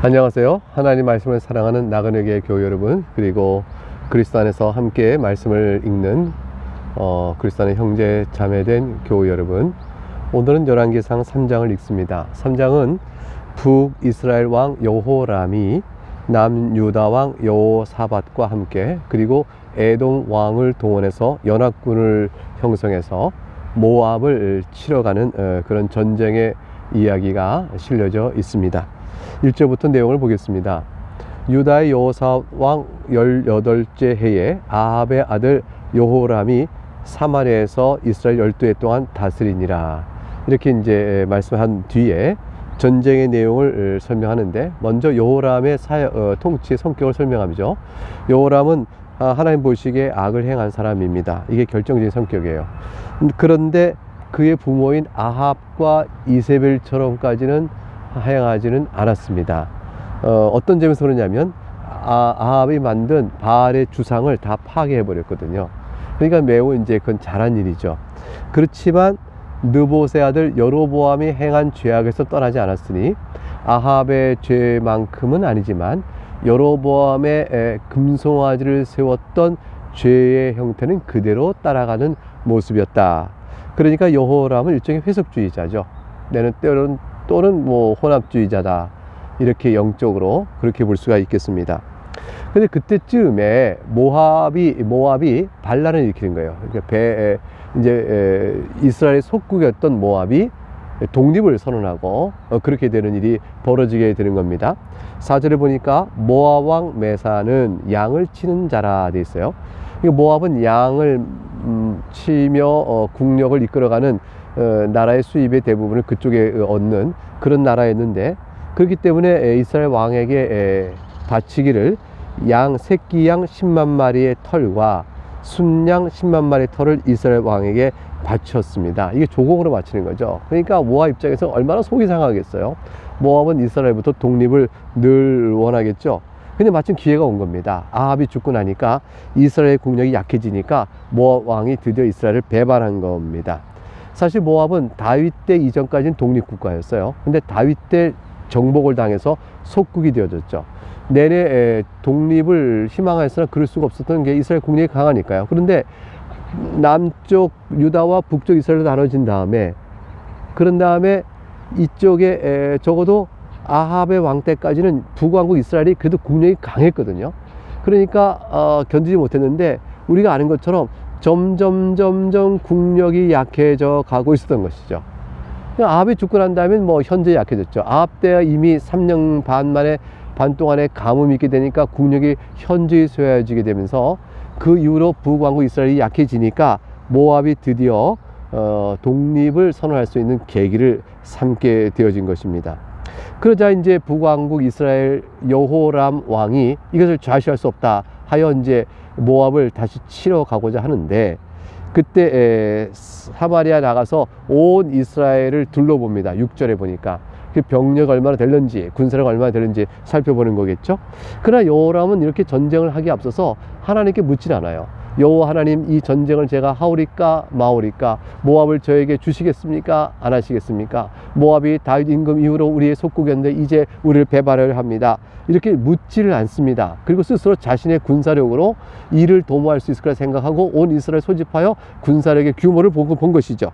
안녕하세요. 하나님 말씀을 사랑하는 나그네교회 교회 여러분, 그리고 그리스도 안에서 함께 말씀을 읽는 그리스도 안의 형제 자매된 교회 여러분, 오늘은 열왕기상 3장을 읽습니다. 3장은 북이스라엘 왕 여호람이 남유다 왕 여호사밧과 함께, 그리고 에돔 왕을 동원해서 연합군을 형성해서 모압을 치러 가는 그런 전쟁의 이야기가 실려져 있습니다. 1절부터 내용을 보겠습니다. 유다의 여호사 왕 18째 해에 아합의 아들 여호람이 사마리아에서 이스라엘 12해 동안 다스리니라. 이렇게 이제 말씀한 뒤에 전쟁의 내용을 설명하는데, 먼저 여호람의 통치 성격을 설명하죠. 여호람은 하나님 보시기에 악을 행한 사람입니다. 이게 결정적인 성격이에요. 그런데 그의 부모인 아합과 이세벨처럼까지는 행하지는 않았습니다. 어떤 점에서 그러냐면 아합이 만든 바알의 주상을 다 파괴해 버렸거든요. 그러니까 매우 이제 그건 잘한 일이죠. 그렇지만 느봇의 아들 여로보암이 행한 죄악에서 떠나지 않았으니, 아합의 죄만큼은 아니지만 여로보암의 금송아지를 세웠던 죄의 형태는 그대로 따라가는 모습이었다. 그러니까 여호람은 일종의 회석주의자죠. 또는 뭐 혼합주의자다, 이렇게 영적으로 그렇게 볼 수가 있겠습니다. 근데 그때쯤에 모압이 반란을 일으키는 거예요. 그러니까 이스라엘의 속국이었던 모압이 독립을 선언하고 그렇게 되는 일이 벌어지게 되는 겁니다. 4절에 보니까 모압 왕 메사는 양을 치는 자라 돼 있어요. 모압은 양을 치며 국력을 이끌어가는 나라의 수입의 대부분을 그쪽에 얻는 그런 나라였는데, 그렇기 때문에 이스라엘 왕에게 바치기를 새끼 양 10만 마리의 털과 순양 10만 마리의 털을 이스라엘 왕에게 바쳤습니다. 이게 조공으로 바치는 거죠. 그러니까 모압 입장에서 얼마나 속이 상하겠어요. 모압은 이스라엘부터 독립을 늘 원하겠죠. 근데 마침 기회가 온 겁니다. 아합이 죽고 나니까 이스라엘의 국력이 약해지니까 모압 왕이 드디어 이스라엘을 배반한 겁니다. 사실 모압은 다윗 때 이전까지는 독립국가였어요. 근데 다윗 때 정복을 당해서 속국이 되어졌죠. 내내 독립을 희망하였으나 그럴 수가 없었던 게 이스라엘 국력이 강하니까요. 그런데 남쪽 유다와 북쪽 이스라엘로 나눠진 다음에, 그런 다음에 이쪽에 적어도 아합의 왕 때까지는 북왕국 이스라엘이 그래도 국력이 강했거든요. 그러니까 견디지 못했는데, 우리가 아는 것처럼 점점 국력이 약해져 가고 있었던 것이죠. 아합이 죽고 난 다음엔 현재 약해졌죠. 아합 때 이미 3년 반 동안에 가뭄이 있게 되니까 국력이 현저히 쇠해지게 되면서, 그 이후로 북왕국 이스라엘이 약해지니까 모압이 드디어 독립을 선언할 수 있는 계기를 삼게 되어진 것입니다. 그러자 이제 북왕국 이스라엘 여호람 왕이 이것을 좌시할 수 없다 하여 이제 모압을 다시 치러 가고자 하는데, 그때 사마리아 나가서 온 이스라엘을 둘러봅니다. 6절에 보니까 그 병력 얼마나 될는지, 군사력 얼마나 되는지 살펴보는 거겠죠. 그러나 여호람은 이렇게 전쟁을 하기에 앞서서 하나님께 묻질 않아요. 여호와 하나님, 이 전쟁을 제가 하오리까 마오리까? 모압을 저에게 주시겠습니까? 안 하시겠습니까? 모압이 다윗 임금 이후로 우리의 속국이었는데 이제 우리를 배반하려 합니다. 이렇게 묻지를 않습니다. 그리고 스스로 자신의 군사력으로 이를 도모할 수 있을 거라 생각하고 온 이스라엘 소집하여 군사력의 규모를 본 것이죠.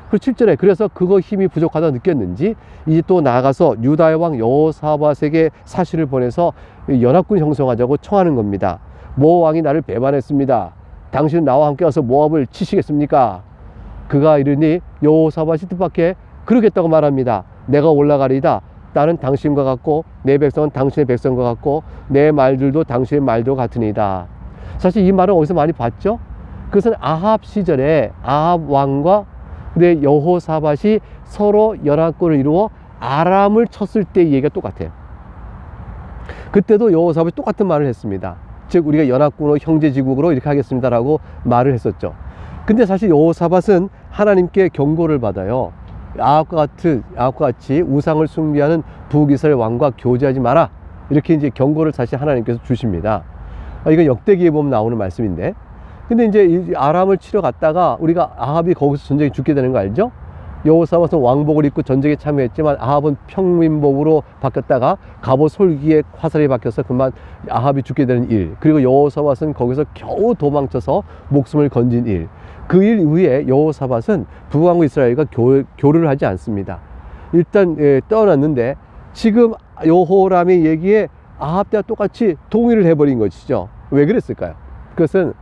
그리고 7절에 그래서 그거 힘이 부족하다 느꼈는지 이제 또 나아가서 유다의 왕 여호사밧에게 사실을 보내서 연합군 형성하자고 청하는 겁니다. 모압 왕이 나를 배반했습니다. 당신은 나와 함께 와서 모압을 치시겠습니까? 그가 이르니 여호사밧이 뜻밖에 그러겠다고 말합니다. 내가 올라가리이다. 나는 당신과 같고 내 백성은 당신의 백성과 같고 내 말들도 당신의 말도 같으니이다. 사실 이 말은 어디서 많이 봤죠? 그것은 아합 시절에 아합 왕과 여호사밧이 서로 연합군을 이루어 아람을 쳤을 때의 얘기가 똑같아요. 그때도 여호사밧이 똑같은 말을 했습니다. 즉 우리가 연합군으로 형제지국으로 이렇게 하겠습니다라고 말을 했었죠. 근데 사실 여호사밧은 하나님께 경고를 받아요. 아합과 같이 우상을 숭배하는 북이스라엘 왕과 교제하지 마라, 이렇게 이제 경고를 사실 하나님께서 주십니다. 이건 역대기에 보면 나오는 말씀인데, 근데 이제 아람을 치러 갔다가 우리가 아합이 거기서 전쟁에 죽게 되는 거 알죠? 여호사밧은 왕복을 입고 전쟁에 참여했지만 아합은 평민복으로 바뀌었다가 갑옷 솔기에 화살이 박혀서 그만 아합이 죽게 되는 일, 그리고 여호사밧은 거기서 겨우 도망쳐서 목숨을 건진 일, 그 일 이후에 여호사밧은 북왕국 이스라엘과 교류를 하지 않습니다. 일단 떠났는데 지금 여호람의 얘기에 아합 때와 똑같이 동의를 해버린 것이죠. 왜 그랬을까요? 그것은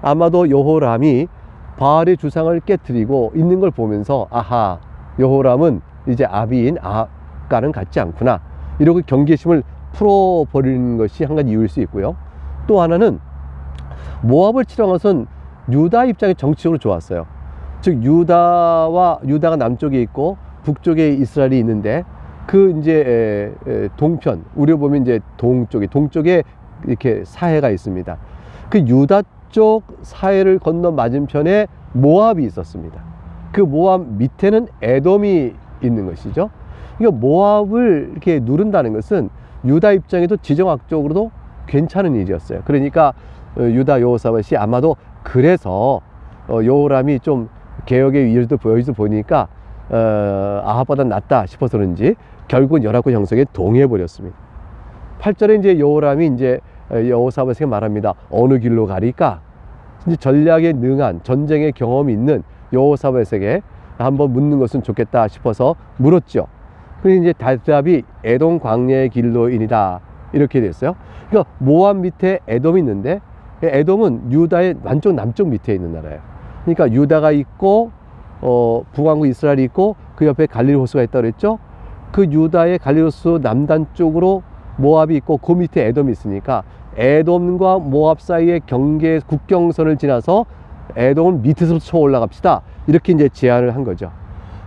아마도 여호람이 바알의 주상을 깨뜨리고 있는 걸 보면서 아하, 여호람은 이제 아비인 아합과는 같지 않구나, 이러고 경계심을 풀어버리는 것이 한 가지 이유일 수 있고요. 또 하나는 모압을 치러간 것은 유다 입장이 정치적으로 좋았어요. 즉 유다가 남쪽에 있고 북쪽에 이스라엘이 있는데 그 이제 동편, 우리가 보면 이제 동쪽에 이렇게 사해가 있습니다. 그 유다 쪽 사해를 건너 맞은편에 모압이 있었습니다. 그 모압 밑에는 에돔이 있는 것이죠. 그러니까 모압을 이렇게 누른다는 것은 유다 입장에도 지정학적으로도 괜찮은 일이었어요. 그러니까 유다 여호사밧이 아마도 그래서 여호람이 좀 개혁의 의지도 보이니까 아합보다 낫다 싶어서 그런지 결국은 열왕국 형성에 동의해 버렸습니다. 8절에 이제 여호람이 이제 여호사밧에게 말합니다. 어느 길로 가리까? 이제 전략에 능한, 전쟁의 경험이 있는 여호사밧에게 한번 묻는 것은 좋겠다 싶어서 물었죠. 그래서 이제 대답이 에돔 광야의 길로이니라, 이렇게 됐어요. 그러니까 모압 밑에 에돔이 있는데, 에돔은 유다의 완전 남쪽 밑에 있는 나라예요. 그러니까 유다가 있고 북왕국 이스라엘이 있고 그 옆에 갈릴리 호수가 있다고 그랬죠. 그 유다의 갈릴리 호수 남단 쪽으로 모압이 있고 그 밑에 에돔이 있으니까 에돔과 모압 사이의 국경선을 지나서 에돔은 밑에서부터 쳐 올라갑시다, 이렇게 이제 제안을 한 거죠.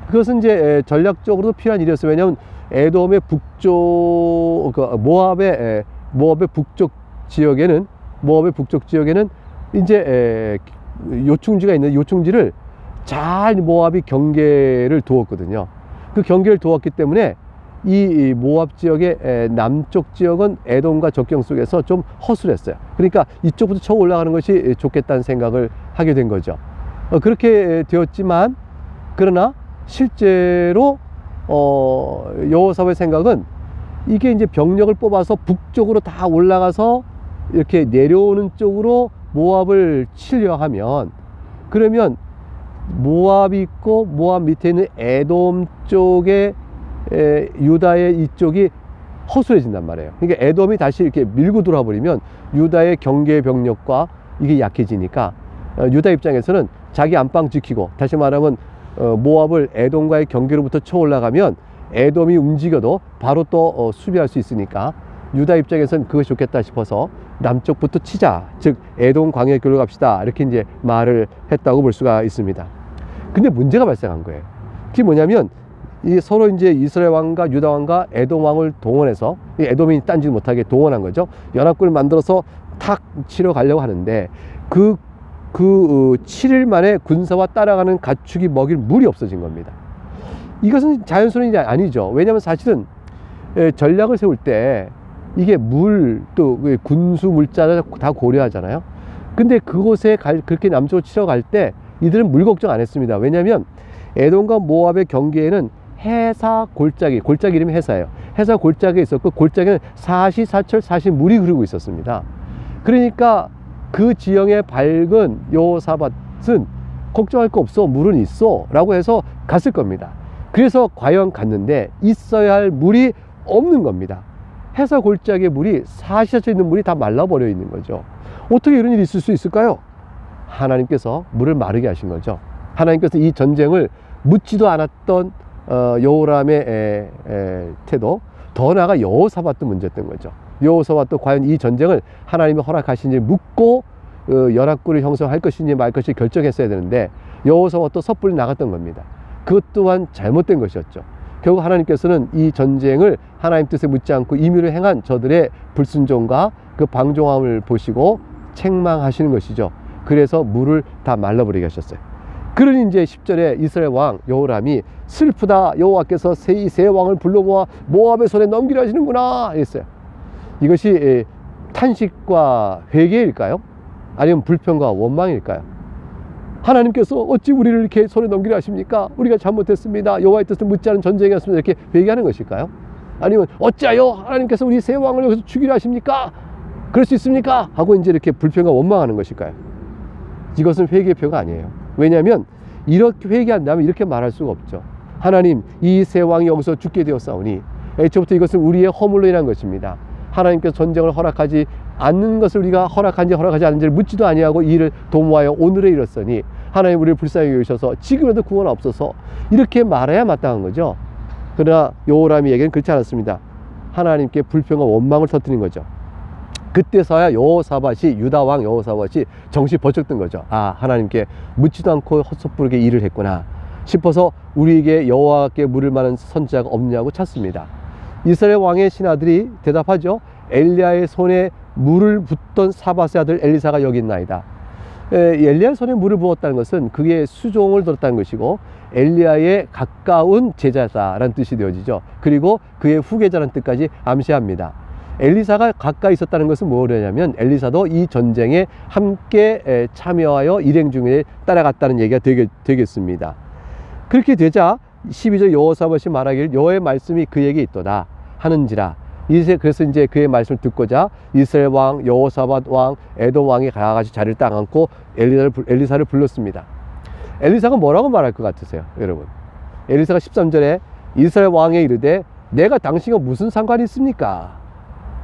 그것은 이제 전략적으로도 필요한 일이었어요. 왜냐하면 에돔의 모압의 북쪽 지역에는 이제 요충지가 있는데 요충지를 잘 모압이 경계를 두었거든요. 그 경계를 두었기 때문에 이 모압 지역의 남쪽 지역은 에돔과 접경 속에서 좀 허술했어요. 그러니까 이쪽부터 쳐 올라가는 것이 좋겠다는 생각을 하게 된 거죠. 그렇게 되었지만, 그러나 실제로 여호사밧의 생각은 이게 이제 병력을 뽑아서 북쪽으로 다 올라가서 이렇게 내려오는 쪽으로 모압을 치려 하면, 그러면 모압이 있고 모압 밑에 있는 에돔 쪽에 유다의 이쪽이 허술해진단 말이에요. 그러니까 에돔이 다시 이렇게 밀고 들어와 버리면 유다의 경계 병력과 이게 약해지니까 유다 입장에서는 자기 안방 지키고, 다시 말하면 모압을 에돔과의 경계로부터 쳐 올라가면 에돔이 움직여도 바로 또 수비할 수 있으니까 유다 입장에서는 그것이 좋겠다 싶어서 남쪽부터 치자, 즉 에돔 광야 길로 갑시다, 이렇게 이제 말을 했다고 볼 수가 있습니다. 근데 문제가 발생한 거예요. 그게 뭐냐면 이 서로 이제 이스라엘 왕과 유다 왕과 에돔 왕을 동원해서, 에돔이 딴지 못하게 동원한 거죠. 연합군을 만들어서 탁 치러 가려고 하는데 그 7일 만에 군사와 따라가는 가축이 먹일 물이 없어진 겁니다. 이것은 자연스러운 일이 아니죠. 왜냐하면 사실은 전략을 세울 때 이게 물, 또 군수 물자를 다 고려하잖아요. 근데 그곳에 그렇게 남쪽으로 치러 갈 때 이들은 물 걱정 안 했습니다. 왜냐하면 에돔과 모압의 경계에는 해사 골짜기 이름이 해사예요. 해사 골짜기가 있었고, 골짜기는 사시사철 사시물이 흐르고 있었습니다. 그러니까 그 지형에 밝은 여호사밧은 걱정할 거 없어, 물은 있어 라고 해서 갔을 겁니다. 그래서 과연 갔는데 있어야 할 물이 없는 겁니다. 해사 골짜기의 물이 사시사철 있는 물이 다 말라버려 있는 거죠. 어떻게 이런 일이 있을 수 있을까요? 하나님께서 물을 마르게 하신 거죠. 하나님께서 이 전쟁을 묻지도 않았던 여호람의 태도, 더 나아가 여호사밧도 문제였던 거죠. 여호사밧도 과연 이 전쟁을 하나님이 허락하신지 묻고 연합군을 형성할 것인지 말 것인지 결정했어야 되는데 여호사밧도 섣불리 나갔던 겁니다. 그것 또한 잘못된 것이었죠. 결국 하나님께서는 이 전쟁을 하나님 뜻에 묻지 않고 임의로 행한 저들의 불순종과 그 방종함을 보시고 책망하시는 것이죠. 그래서 물을 다 말라버리게 하셨어요. 그러니 이제 10절에 이스라엘 왕 여호람이 슬프다, 여호와께서 세 왕을 불러 모아 모압의 손에 넘기려 하시는구나 했어요. 이것이 탄식과 회개일까요? 아니면 불평과 원망일까요? 하나님께서 어찌 우리를 이렇게 손에 넘기려 하십니까? 우리가 잘못했습니다. 여호와의 뜻을 묻지 않은 전쟁이었습니다. 이렇게 회개하는 것일까요? 아니면 어찌하여 하나님께서 우리 세 왕을 여기서 죽이려 하십니까? 그럴 수 있습니까? 하고 이제 이렇게 불평과 원망하는 것일까요? 이것은 회개의 표가 아니에요. 왜냐하면 이렇게 회개한다면 이렇게 말할 수가 없죠. 하나님, 이 세 왕이 여기서 죽게 되었사오니 애초부터 이것은 우리의 허물로 인한 것입니다. 하나님께서 전쟁을 허락하지 않는 것을 우리가 허락한지 허락하지 않는지를 묻지도 아니하고 이 일을 도모하여 오늘에 이르렀으니 하나님 우리를 불쌍히 여기셔서 지금이라도 구원하옵소서, 이렇게 말해야 마땅한 거죠. 그러나 여호람의 얘기는 그렇지 않았습니다. 하나님께 불평과 원망을 터뜨린 거죠. 그때서야 여호사밧이, 유다왕 여호사밧이 정신이 번쩍 든 거죠. 아, 하나님께 묻지도 않고 헛섣부르게 일을 했구나 싶어서 우리에게 여호와께 물을 만한 선지자가 없냐고 찾습니다. 이스라엘 왕의 신하들이 대답하죠. 엘리야의 손에 물을 붓던 사밧의 아들 엘리사가 여기 있나이다. 엘리야의 손에 물을 부었다는 것은 그의 수종을 들었다는 것이고 엘리야의 가까운 제자다라는 뜻이 되어지죠. 그리고 그의 후계자라는 뜻까지 암시합니다. 엘리사가 가까이 있었다는 것은 뭐냐면 엘리사도 이 전쟁에 함께 참여하여 일행 중에 따라갔다는 얘기가 되겠습니다. 그렇게 되자 12절 여호사밧이 말하길 여호와의 말씀이 그에게 있도다 하는지라. 그래서 이제 그의 말씀을 듣고자 이스라엘 왕, 여호사밧 왕, 에돔 왕이 가가지고 자리를 딱 앉고 엘리사를 불렀습니다. 엘리사가 뭐라고 말할 것 같으세요, 여러분? 엘리사가 13절에 이스라엘 왕에 이르되 내가 당신과 무슨 상관이 있습니까?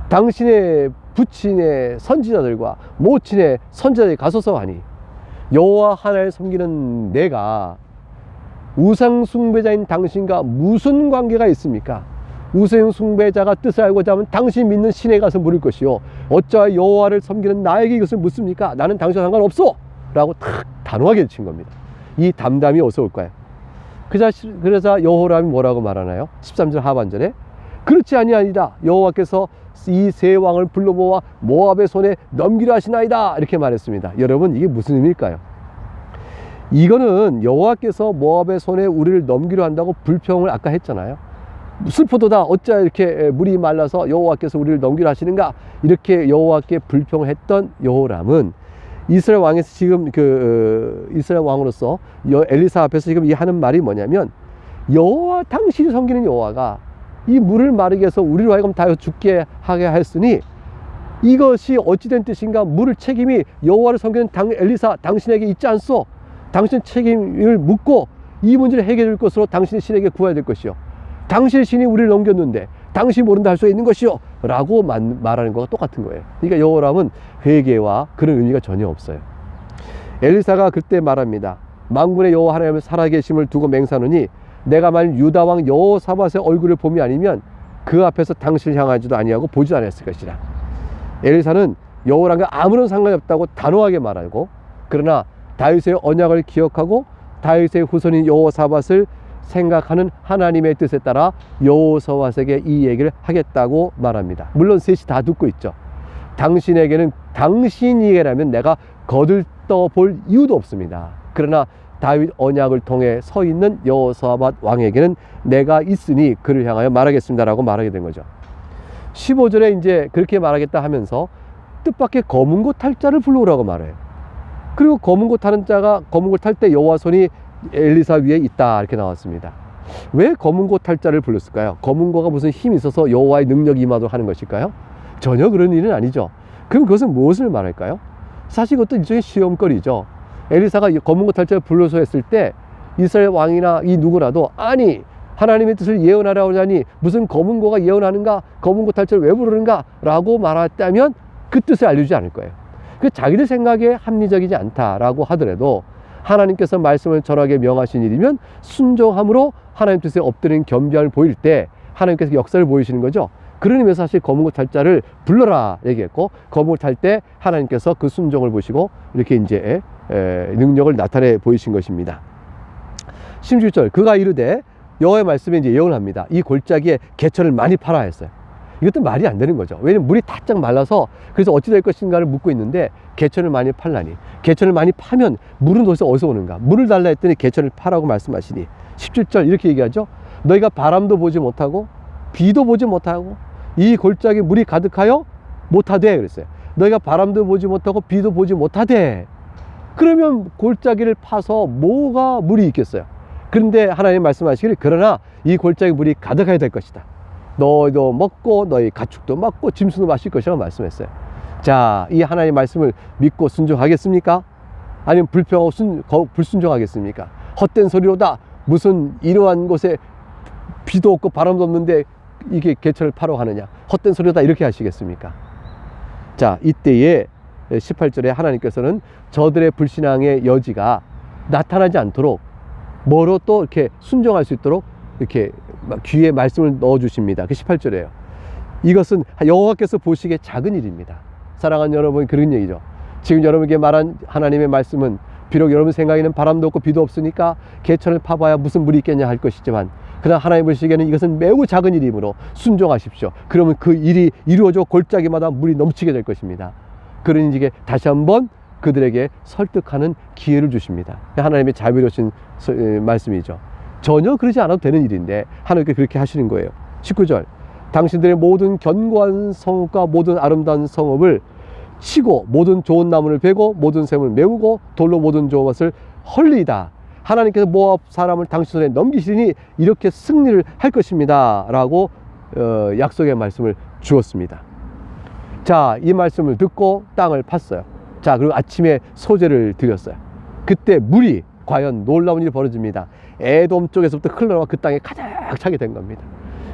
당신의 부친의 선지자들과 모친의 선지자들이 가소서 하니 여호와 하나님을 섬기는 내가 우상 숭배자인 당신과 무슨 관계가 있습니까? 우상 숭배자가 뜻을 알고자 하면 당신 믿는 신에 가서 물을 것이요 어찌하여 여호와를 섬기는 나에게 이것을 묻습니까? 나는 당신과 상관없어! 라고 탁 단호하게 친 겁니다. 이 담담이 어디서 올까요? 그러자 여호람이 뭐라고 말하나요? 13절 하반절에 그렇지 아니하니라. 여호와께서 이 세 왕을 불러 모아 모압의 손에 넘기려 하시나이다, 이렇게 말했습니다. 여러분, 이게 무슨 의미일까요? 이거는 여호와께서 모압의 손에 우리를 넘기려 한다고 불평을 아까 했잖아요. 슬프도다, 어찌 이렇게 물이 말라서 여호와께서 우리를 넘기려 하시는가, 이렇게 여호와께 불평을 했던 여호람은 이스라엘 왕에서 지금 이스라엘 왕으로서 엘리사 앞에서 지금 이 하는 말이 뭐냐면 여호와, 당신이 섬기는 여호와가 이 물을 마르게 해서 우리로 하여금 다 죽게 하게 했으니 이것이 어찌된 뜻인가? 물을 책임이 여호와를 섬기는 엘리사 당신에게 있지 않소? 당신 책임을 묻고 이 문제를 해결해 줄 것으로 당신의 신에게 구해야 될 것이요 당신의 신이 우리를 넘겼는데 당신이 모른다 할 수 있는 것이요 라고 말하는 것과 똑같은 거예요. 그러니까 여호람은 회개와 그런 의미가 전혀 없어요. 엘리사가 그때 말합니다. 만군의 여호와 하나님을 살아계심을 두고 맹세하노니 내가 만일 유다왕 여호사밧의 얼굴을 봄이 아니면 그 앞에서 당신을 향하지도 아니하고 보지도 않았을 것이라. 엘리사는 여호람과 아무런 상관이 없다고 단호하게 말하고, 그러나 다윗의 언약을 기억하고 다윗의 후손인 여호사밧을 생각하는 하나님의 뜻에 따라 여호사밧에게 이 얘기를 하겠다고 말합니다. 물론 셋이 다 듣고 있죠. 당신에게는 당신이라면 내가 거들떠 볼 이유도 없습니다. 그러나 다윗 언약을 통해 서 있는 여호사밧 왕에게는 내가 있으니 그를 향하여 말하겠습니다 라고 말하게 된 거죠. 15절에 이제 그렇게 말하겠다 하면서 뜻밖의 검은 고 탈 자를 불러오라고 말해요. 그리고 검은 고 타는 자가 검은 고 탈 때 여호와 손이 엘리사 위에 있다, 이렇게 나왔습니다. 왜 검은 고 탈 자를 불렀을까요? 검은 고가 무슨 힘이 있어서 여호와의 능력이 임하도록 하는 것일까요? 전혀 그런 일은 아니죠. 그럼 그것은 무엇을 말할까요? 사실 그것도 일종의 시험거리죠. 엘리사가 검은 고 탈 자를 불러서 했을 때 이스라엘 왕이나 이 누구라도 아니 하나님의 뜻을 예언하라고 하자니 무슨 검은 고가 예언하는가, 검은 고 탈 자를 왜 부르는가 라고 말했다면 그 뜻을 알려주지 않을 거예요. 그 자기들 생각에 합리적이지 않다라고 하더라도 하나님께서 말씀을 전하게 명하신 일이면 순종함으로 하나님 뜻에 엎드린 겸비함을 보일 때 하나님께서 역사를 보이시는 거죠. 그런 의미에서 사실 검은 고 탈 자를 불러라 얘기했고, 검은 고 탈 때 하나님께서 그 순종을 보시고 이렇게 이제 능력을 나타내 보이신 것입니다. 16절 그가 이르되 여호와의 말씀에 이제 예언을 합니다. 이 골짜기에 개천을 많이 팔아 했어요. 이것도 말이 안 되는 거죠. 왜냐면 물이 바짝 말라서 그래서 어찌 될 것인가를 묻고 있는데 개천을 많이 팔라니, 개천을 많이 파면 물은 어디서 오는가? 물을 달라 했더니 개천을 파라고 말씀하시니 17절 이렇게 얘기하죠. 너희가 바람도 보지 못하고 비도 보지 못하고 이 골짜기 물이 가득하여 못하되 그랬어요. 너희가 바람도 보지 못하고 비도 보지 못하되 그러면 골짜기를 파서 뭐가 물이 있겠어요? 그런데 하나님 말씀하시기를 그러나 이 골짜기 물이 가득해야 될 것이다. 너희도 먹고 너희 가축도 먹고 짐승도 마실 것이라고 말씀했어요. 자, 이 하나님 말씀을 믿고 순종하겠습니까? 아니면 불평하고 불순종하겠습니까? 헛된 소리로다 무슨 이러한 곳에 비도 없고 바람도 없는데 이게 개천을 파러 가느냐, 헛된 소리로다 이렇게 하시겠습니까? 자, 이때에 18절에 하나님께서는 저들의 불신앙의 여지가 나타나지 않도록 뭐로 또 이렇게 순종할 수 있도록 이렇게 귀에 말씀을 넣어 주십니다. 그 18절이에요. 이것은 여호와께서 보시기에 작은 일입니다. 사랑하는 여러분, 그런 얘기죠. 지금 여러분에게 말한 하나님의 말씀은 비록 여러분 생각에는 바람도 없고 비도 없으니까 개천을 파봐야 무슨 물이 있겠냐 할 것이지만, 그러나 하나님 보시기에는 이것은 매우 작은 일이므로 순종하십시오. 그러면 그 일이 이루어져 골짜기마다 물이 넘치게 될 것입니다. 그러니 다시 한번 그들에게 설득하는 기회를 주십니다. 하나님의 자비로우신 말씀이죠. 전혀 그러지 않아도 되는 일인데 하나님께 그렇게 하시는 거예요. 19절, 당신들의 모든 견고한 성읍과 모든 아름다운 성읍을 치고 모든 좋은 나무를 베고 모든 샘을 메우고 돌로 모든 좋은 것을 헐리다. 하나님께서 모압 사람을 당신 손에 넘기시니 이렇게 승리를 할 것입니다 라고 약속의 말씀을 주었습니다. 자, 이 말씀을 듣고 땅을 팠어요. 자, 그리고 아침에 소제를 드렸어요. 그때 물이 과연 놀라운 일이 벌어집니다. 에돔 쪽에서부터 흘러나와 그 땅에 가득 차게 된 겁니다.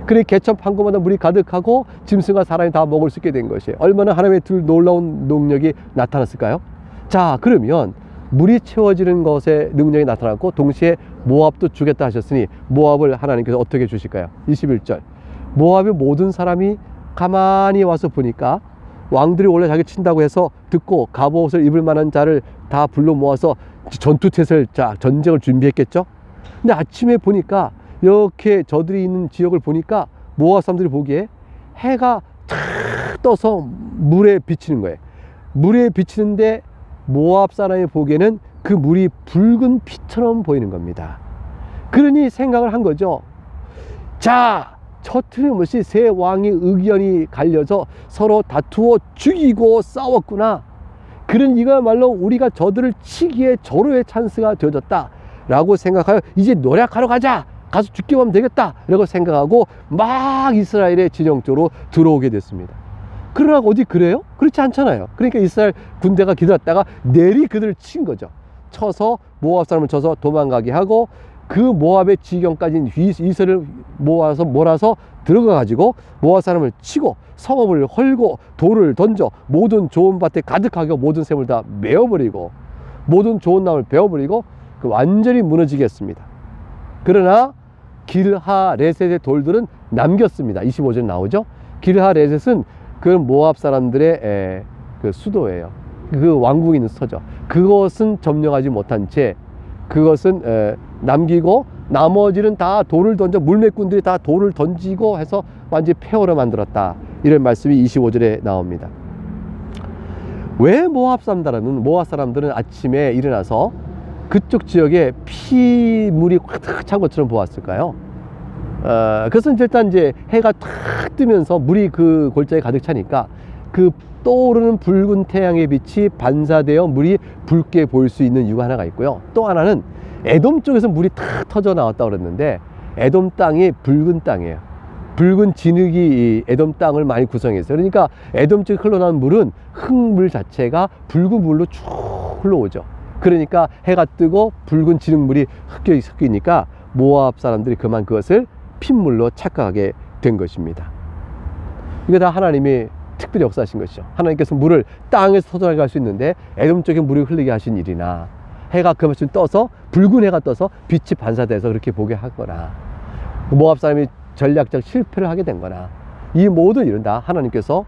그래 개천 판 곳마다 물이 가득하고 짐승과 사람이 다 먹을 수 있게 된 것이에요. 얼마나 하나님의 놀라운 능력이 나타났을까요? 자, 그러면 물이 채워지는 것에 능력이 나타났고 동시에 모압도 주겠다 하셨으니 모압을 하나님께서 어떻게 주실까요? 21절, 모압의 모든 사람이 가만히 와서 보니까 왕들이 원래 자기 친다고 해서 듣고 갑옷을 입을 만한 자를 다 불러 모아서 전투태세를, 전쟁을 준비했겠죠. 근데 아침에 보니까 이렇게 저들이 있는 지역을 보니까 모압 사람들이 보기에 해가 탁 떠서 물에 비치는 거예요. 물에 비치는데 모압 사람이 보기에는 그 물이 붉은 피처럼 보이는 겁니다. 그러니 생각을 한 거죠. 자, 저 틀림없이 세 왕의 의견이 갈려서 서로 다투어 죽이고 싸웠구나. 그런 이거야말로 우리가 저들을 치기에 절호의 찬스가 되어졌다 라고 생각하여 이제 노력하러 가자, 가서 죽게 하면 되겠다 라고 생각하고 막 이스라엘의 진영 쪽으로 들어오게 됐습니다. 그러나 어디 그래요? 그렇지 않잖아요. 그러니까 이스라엘 군대가 기다렸다가 내리 그들을 친 거죠. 쳐서 모압 사람을 쳐서 도망가게 하고 그 모압의 지경까지 이스라엘을 몰아서 들어가 가지고 모압 사람을 치고 성읍을 헐고 돌을 던져 모든 좋은 밭에 가득하게 모든 샘을 다 메어버리고 모든 좋은 나무를 베어버리고 완전히 무너지게 했습니다. 그러나 길하레셋의 돌들은 남겼습니다. 25절에 나오죠. 길하레셋은 그 모압 사람들의 그 수도예요. 그 왕국이 있는 서죠. 그것은 점령하지 못한 채 그것은 남기고 나머지는 다 돌을 던져 물매꾼들이 다 돌을 던지고 해서 완전히 폐허로 만들었다. 이런 말씀이 25절에 나옵니다. 왜 모압 사람들은 아침에 일어나서 그쪽 지역에 피물이 가득 찬 것처럼 보았을까요? 그것은 일단 이제 해가 탁 뜨면서 물이 그 골짜기에 가득 차니까 그 떠오르는 붉은 태양의 빛이 반사되어 물이 붉게 보일 수 있는 이유가 하나가 있고요. 또 하나는 에돔 쪽에서 물이 탁 터져 나왔다고 그랬는데 에돔 땅이 붉은 땅이에요. 붉은 진흙이 이 에돔 땅을 많이 구성했어요. 그러니까 에돔 쪽에 흘러나온 물은 흙물 자체가 붉은 물로 쭉 흘러오죠. 그러니까 해가 뜨고 붉은 진흙물이 섞이니까 모압 사람들이 그만 그것을 핏물로 착각하게 된 것입니다. 이게 다 하나님이 특별히 역사하신 것이죠. 하나님께서 물을 땅에서 터져나갈 수 있는데 에돔 쪽에 물이 흘리게 하신 일이나 해가 그만큼 떠서 붉은 해가 떠서 빛이 반사돼서 그렇게 보게 하거나 모압 사람이 전략적 실패를 하게 된 거나 이 모든 일은 다 하나님께서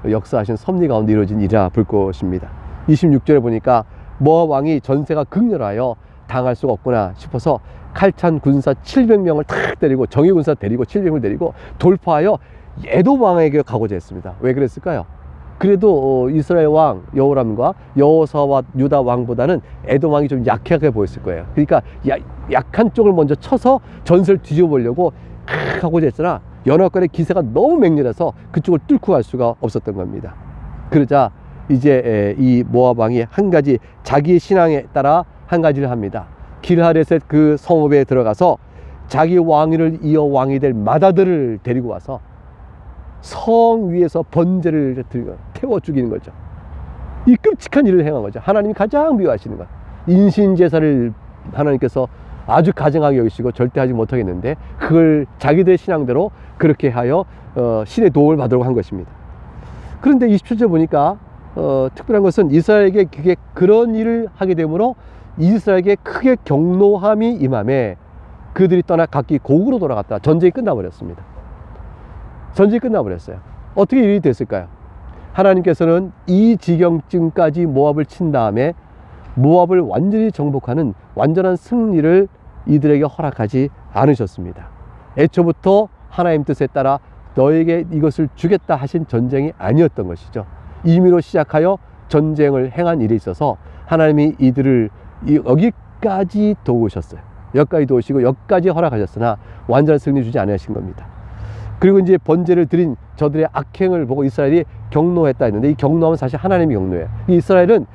역사하신 섭리 가운데 이루어진 일이라 볼 것입니다. 26절에 보니까 모압 왕이 전세가 극렬하여 당할 수가 없구나 싶어서 칼찬 군사 700명을 탁 데리고 정예 군사 데리고 700명을 데리고 돌파하여 에돔 왕에게 가고자 했습니다. 왜 그랬을까요? 그래도 이스라엘 왕 여호람과 여호사밧 유다 왕보다는 에돔 왕이 좀 약하게 보였을 거예요. 그러니까 약한 쪽을 먼저 쳐서 전세를 뒤집어 보려고 하고자 했으나 연합군의 기세가 너무 맹렬해서 그쪽을 뚫고 갈 수가 없었던 겁니다. 그러자 이제 이 모압 왕이 한 가지 자기의 신앙에 따라 한 가지를 합니다. 길하렛의 그 성읍에 들어가서 자기 왕위를 이어 왕이 될 맏아들을 데리고 와서 성 위에서 번제를 들고 태워 죽이는 거죠. 이 끔찍한 일을 행한 거죠. 하나님이 가장 미워하시는 것. 인신제사를 하나님께서 아주 가증하게 여기시고 절대 하지 못하겠는데 그걸 자기들의 신앙대로 그렇게 하여 신의 도움을 받으려고 한 것입니다. 그런데 27절 보니까 특별한 것은 이스라엘에게 그런 일을 하게 되므로 이스라엘에게 크게 경노함이 임함에 그들이 떠나 각기 고국으로 돌아갔다. 전쟁이 끝나버렸습니다. 전쟁이 끝나버렸어요. 어떻게 일이 됐을까요? 하나님께서는 이 지경쯤까지 모압을 친 다음에 모압을 완전히 정복하는 완전한 승리를 이들에게 허락하지 않으셨습니다. 애초부터 하나님 뜻에 따라 너에게 이것을 주겠다 하신 전쟁이 아니었던 것이죠. 임의로 시작하여 전쟁을 행한 일에 있어서 하나님이 이들을 여기까지 도우셨어요. 여기까지 도우시고 여기까지 허락하셨으나 완전한 승리 주지 않으신 겁니다. 그리고 이제 번제를 드린 저들의 악행을 보고 이스라엘이 경노했다 했는데 이 경노하면 사실 하나님이 경노해요. 이스라엘은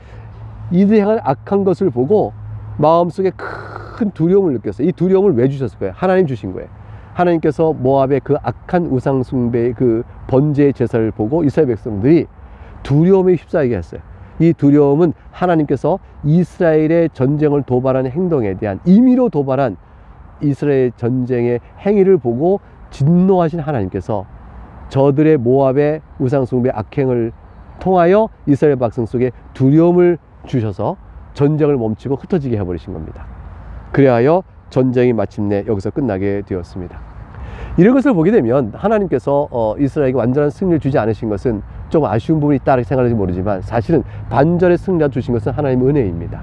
이들이 행한 악한 것을 보고 마음속에 큰 두려움을 느꼈어요. 이 두려움을 왜 주셨을 거예요? 하나님 주신 거예요. 하나님께서 모압의 그 악한 우상 숭배의 그 번제 제사를 보고 이스라엘 백성들이 두려움에 휩싸이게 했어요. 이 두려움은 하나님께서 이스라엘의 전쟁을 도발하는 행동에 대한 임의로 도발한 이스라엘 전쟁의 행위를 보고 진노하신 하나님께서 저들의 모압의 우상 숭배 악행을 통하여 이스라엘 백성 속에 두려움을 주셔서 전쟁을 멈추고 흩어지게 해버리신 겁니다. 그래하여 전쟁이 마침내 여기서 끝나게 되었습니다. 이런 것을 보게 되면 하나님께서 이스라엘에게 완전한 승리를 주지 않으신 것은 좀 아쉬운 부분이 있다 생각할지 모르지만 사실은 반절의 승리를 주신 것은 하나님의 은혜입니다.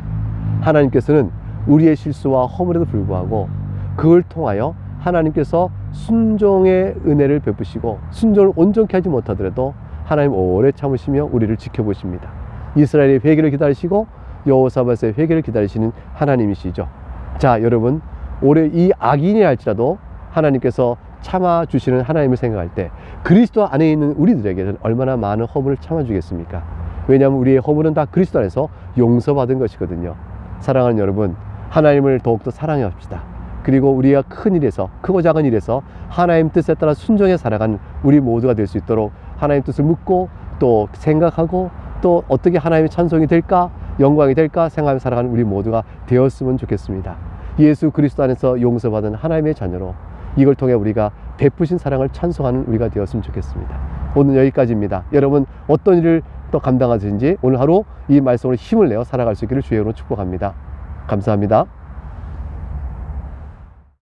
하나님께서는 우리의 실수와 허물에도 불구하고 그걸 통하여 하나님께서 순종의 은혜를 베푸시고 순종을 온전케 하지 못하더라도 하나님 오래 참으시며 우리를 지켜보십니다. 이스라엘의 회개를 기다리시고 여호사밧의 회개를 기다리시는 하나님이시죠. 자, 여러분, 올해 이 악인이 할지라도 하나님께서 참아주시는 하나님을 생각할 때 그리스도 안에 있는 우리들에게는 얼마나 많은 허물을 참아주겠습니까? 왜냐하면 우리의 허물은 다 그리스도 안에서 용서받은 것이거든요. 사랑하는 여러분, 하나님을 더욱더 사랑해 합시다. 그리고 우리가 큰 일에서, 크고 작은 일에서 하나님 뜻에 따라 순종해 살아가는 우리 모두가 될 수 있도록 하나님 뜻을 묻고 또 생각하고 또 어떻게 하나님의 찬송이 될까, 영광이 될까 생각하며 살아가는 우리 모두가 되었으면 좋겠습니다. 예수 그리스도 안에서 용서받은 하나님의 자녀로 이걸 통해 우리가 베푸신 사랑을 찬송하는 우리가 되었으면 좋겠습니다. 오늘 여기까지입니다. 여러분 어떤 일을 또 감당하시는지 오늘 하루 이 말씀으로 힘을 내어 살아갈 수 있기를 주의 이름으로 축복합니다. 감사합니다.